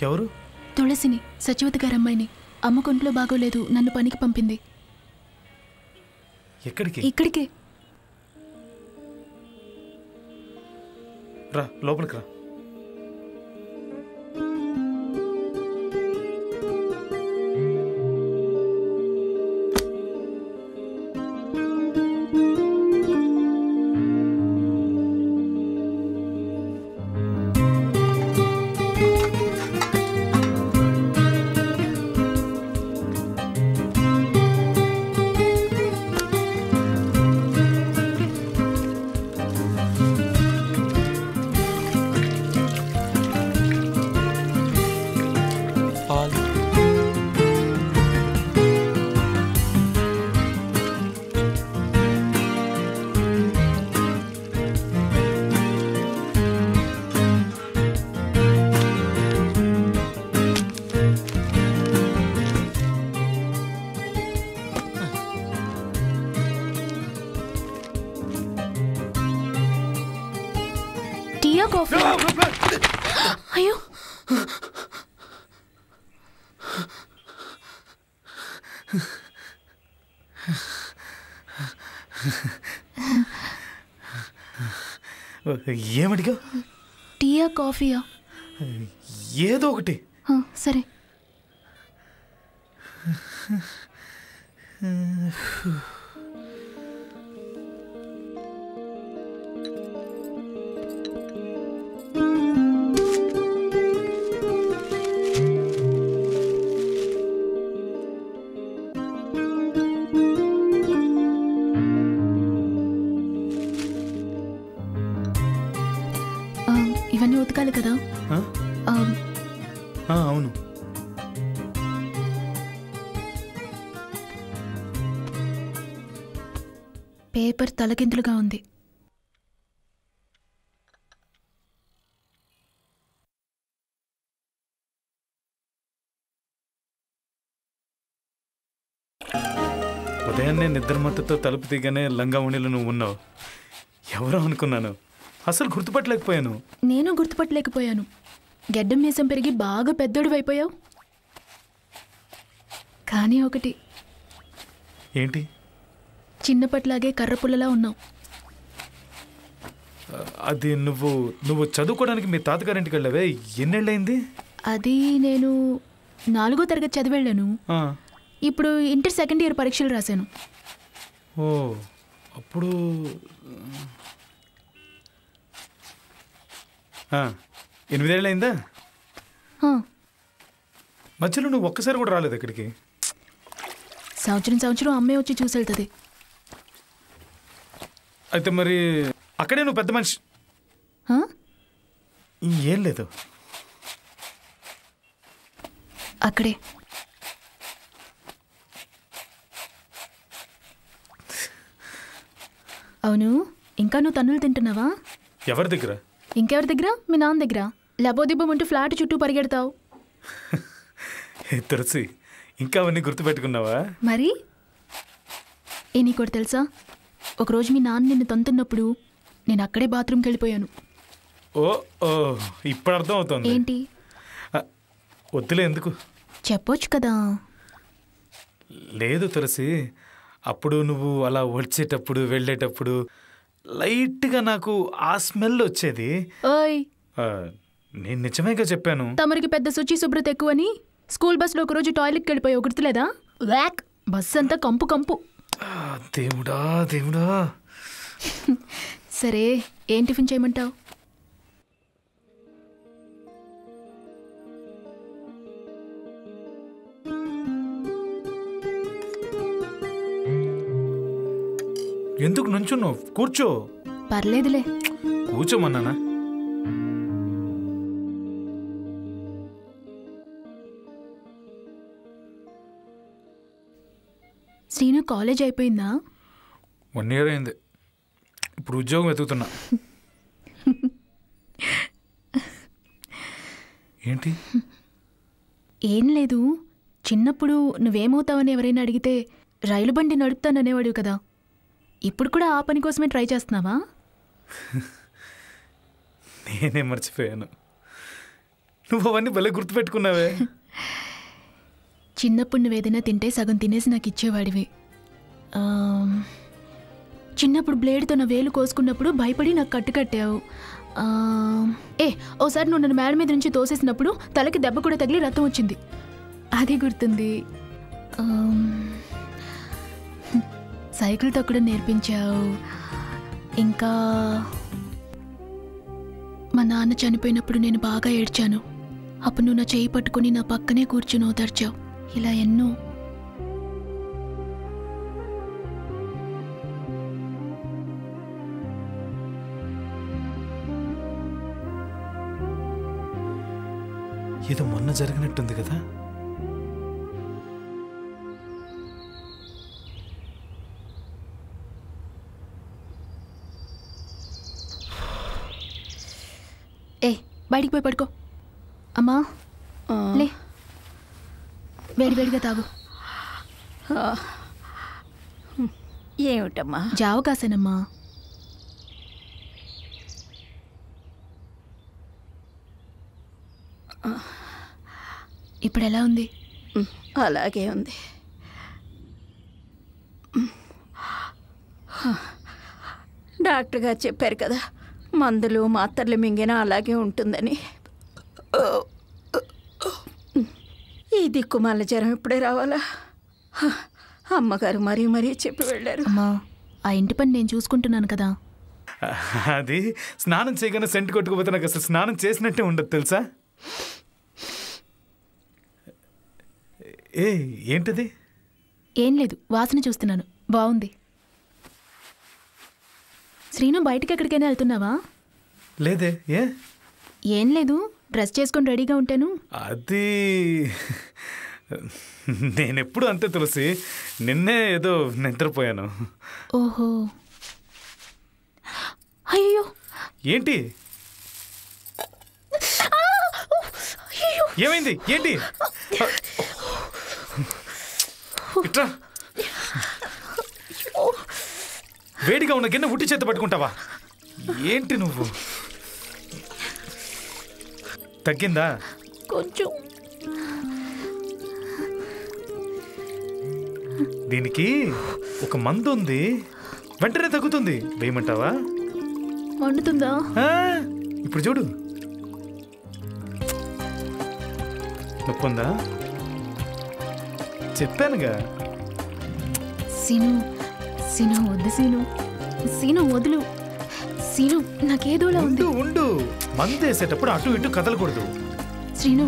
ఎవరు? తులసిని, సచివతి గారి అమ్మాయిని. అమ్మ కొంట్లో బాగోలేదు, నన్ను పనికి పంపింది. ఎక్కడికి? ఇక్కడికే. రా లోపలికి రా. అయ్యో, ఏమడిగా? టీయా కాఫీయా? ఏదో ఒకటి. సరే. ఇవన్నీ ఉతకాలి కదా? అవును. పేపర్ తలకిందులుగా ఉంది. ఉదయాన్నే నిద్రమత్తుతో తలుపు తీగానే లంగావణిలో నువ్వు ఉన్నావు. ఎవరో అనుకున్నాను, అసలు గుర్తుపట్టలేకపోయాను. నేను గుర్తుపట్టలేకపోయాను. గెడ్డం మీసం పెరిగి బాగా పెద్దోడు అయిపోయావు. కానీ ఒకటి. ఏంటి? చిన్నప్పట్లాగే కర్రపుల్లలా ఉన్నావు. అది నువ్వు చదువుకోవడానికి మీ తాతగారింటికి వెళ్ళావే, ఎన్నేళ్ళయింది? అది నేను 4వ తరగతి చదివి వెళ్ళాను. ఇప్పుడు ఇంటర్ సెకండ్ ఇయర్ పరీక్షలు రాశాను. ఓ, అప్పుడు 8 ఏళ్ళయిందా? మధ్యలో నువ్వు ఒక్కసారి కూడా రాలేదు ఇక్కడికి? సంవత్సరం అమ్మే వచ్చి చూసి వెళ్తుంది. అయితే మరి అక్కడే నువ్వు పెద్ద మనిషి? ఏం లేదు, అక్కడే. అవును, ఇంకా నువ్వు తన్నులు తింటున్నావా? ఎవరి దగ్గర? ఇంకెవరి దగ్గర? మీ నాన్న దగ్గర. లబోదిబ్బమంటూ ఫ్లాట్ చుట్టూ పరిగెడతావు. తులసి, ఇంకా అవన్నీ గుర్తుపెట్టుకున్నావా? మరి నీకోటి తెలుసా, ఒకరోజు మీ నాన్న నిన్ను తంతున్నప్పుడు నేను అక్కడే బాత్రూమ్కి వెళ్ళిపోయాను. ఓ ఓ, ఇప్పుడు అర్థం అవుతుంది. ఏంటి? వద్దులే, ఎందుకు? చెప్పొచ్చు కదా. లేదు తులసి, అప్పుడు నువ్వు అలా వచ్చేటప్పుడు వెళ్ళేటప్పుడు లైట్గా నాకు ఆ స్మెల్ వచ్చేది. ఓయ్, నేను నిజమేగా చెప్పాను. తమరికి పెద్ద శుచి శుభ్రత ఎక్కువని స్కూల్ బస్లో ఒకరోజు టాయిలెట్కి వెళ్ళిపోయావు, గుర్తులేదా? వ్యాక్, బస్ అంతా కంపు కంపు. దేవుడా దేవుడా. సరే, ఏం టిఫిన్ చేయమంటావు? ఎందుకు నుంచున్నావు? కూర్చో. పర్లేదులే, కూర్చోమన్నానా? శ్రీను కాలేజ్ అయిపోయిందా? 1 year అయింది. ఇప్పుడు ఉద్యోగం వెతుకుతున్నా. ఏంటి? ఏం లేదు, చిన్నప్పుడు నువ్వేమవుతావని ఎవరైనా అడిగితే రైలు బండి నడుపుతాననేవాడు కదా. ఇప్పుడు కూడా ఆ పని కోసమే ట్రై చేస్తున్నావా? నేనే మర్చిపోయాను. నువ్వు అవన్నీ భలే గుర్తుపెట్టుకున్నావే. చిన్నప్పుడు నువ్వేదైనా తింటే సగం తినేసి నాకు ఇచ్చేవాడివి. చిన్నప్పుడు బ్లేడ్తో నా వేలు కోసుకున్నప్పుడు భయపడి నాకు కట్టుకట్టావు. ఓసారి నువ్వు నన్ను మేడ మీద నుంచి తోసేసినప్పుడు తలకి దెబ్బ కూడా తగిలి రక్తం వచ్చింది, అది గుర్తుంది. సైకిల్ తొక్కడం నేర్పించావు. ఇంకా మా నాన్న చనిపోయినప్పుడు నేను బాగా ఏడ్చాను. అప్పుడు నువ్వు నా చేయి పట్టుకుని నా పక్కనే కూర్చుని ఓదార్చావు. ఇలా ఎన్నో. ఏదో మొన్న జరిగినట్టుంది కదా. బయటికి పోయి పడుకో. అమ్మా లే, వేడివేడిగా తాగు. ఏమిటమ్మా? జావ కాసానమ్మా. ఇప్పుడు ఎలా ఉంది? అలాగే ఉంది. డాక్టర్ గారు చెప్పారు కదా, మందులు మాత్రలు మింగినా అలాగే ఉంటుందని. ఈ దిక్కుమాల జ్వరం ఇప్పుడే రావాలా? అమ్మగారు మరీ మరీ చెప్పి వెళ్ళారు. అమ్మా, ఆ ఇంటి పని నేను చూసుకుంటున్నాను కదా. అది స్నానం చేయగానే సెంట్ కొట్టుకుపోతే నాకు అసలు స్నానం చేసినట్టే ఉండదు తెలుసా. ఏంటది? ఏం లేదు, వాసన చూస్తున్నాను. బాగుంది. శ్రీను, బయటికి ఎక్కడికైనా వెళ్తున్నావా? లేదే. ఏం లేదు, డ్రెస్ చేసుకొని రెడీగా ఉంటాను. అది నేనెప్పుడు అంతే తులసి, నిన్నే ఏదో నిద్రపోయాను. ఓహో, అయ్యో. ఏంటి? ఏమైంది? ఏంటి? ఇట్రా. వేడిగా ఉన్న గిన్నె ఉట్టి చేత పట్టుకుంటావా? ఏంటి నువ్వు? తగ్గిందా? కొంచెం. దీనికి ఒక మందు ఉంది, వెంటనే తగ్గుతుంది. వేయమంటావా? వండుతుందా? ఇప్పుడు చూడు. నొప్పుందా? చెప్పానుగా. సీను, సీను వద్దు. సీను, సీను వదులు. సీను, నాకేదోలా ఉంది. ఉండు. మందు వేసేటప్పుడు అటు ఇటు కదలకూడదు. శ్రీను,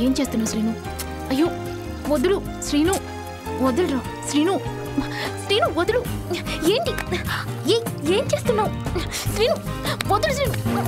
ఏం చేస్తున్నావు శ్రీను? అయ్యో వదులు శ్రీను, వదులురా శ్రీను. శ్రీను వదులు. ఏంటి? ఏం చేస్తున్నావు శ్రీను? వదులు శ్రీను.